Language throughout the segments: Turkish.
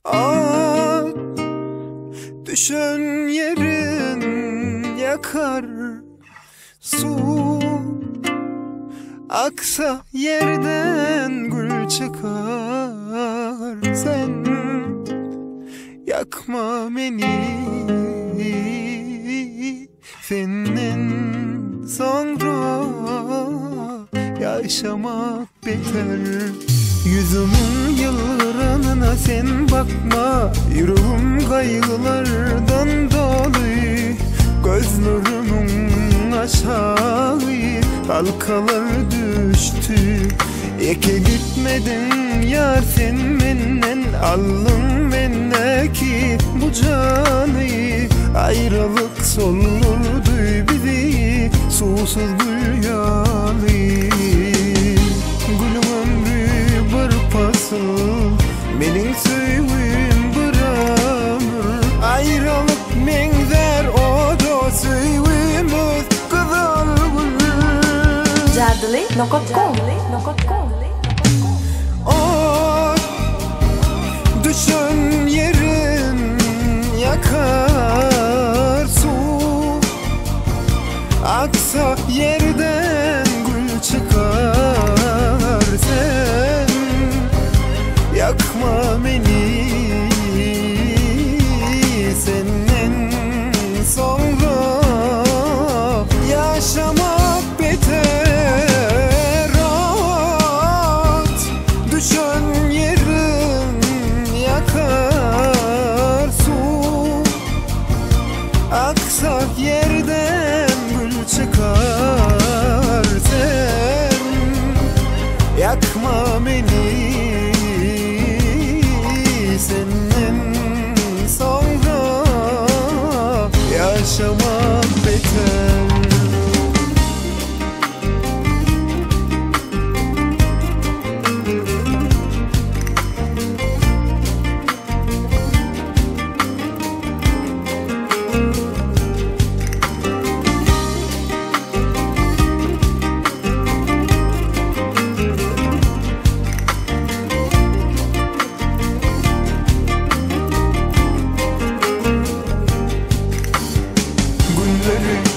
At düşen yerin yakar, su aksa yerden gül çıkar. Sen yakma beni, senden sonra yaşamak beter. Yüzümün yıllarına sen bakma, yüreğim kaygılardan dolu. Gözlerimin aşağı halkalar düştü. Eke gitmedin yar sen benden, aldın bendeki bu canı. Ayrılık soldurdu bizi susuz dünyalı. Gülüm ömrü bırpasıl, menin söyüm bıramır. Ayrılık menzer o da söyümüz kızıl gül. Jardeli.com At düşen yerin yakar, su aksa yerden gül çıkar. Sen yakma beni, senden sonra yaşamak beter. At düşen yerin yakar, su aksa yerden gül çıkar. Sen yakma beni, senden sonra yaşamak beter.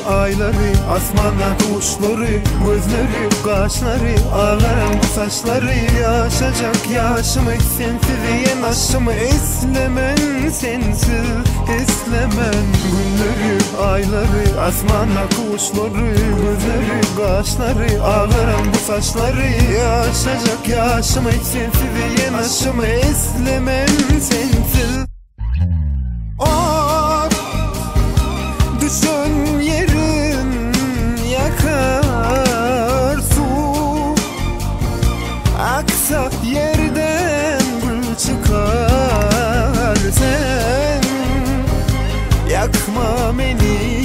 Ayları, asmana kuşları, gözleri, kaşları, ağlaran bu saçları. Yaşayacak yaşımı sensiz yanaşımı, eslemen sensiz eslemen. Günleri, ayları, asmana kuşları, gözleri, kaşları, ağlaran bu saçları. Yaşayacak yaşımı sensiz yanaşımı, eslemen sensiz. At düşen yerin yakar, su aksa yerden gül çıkar. Sen yakma beni,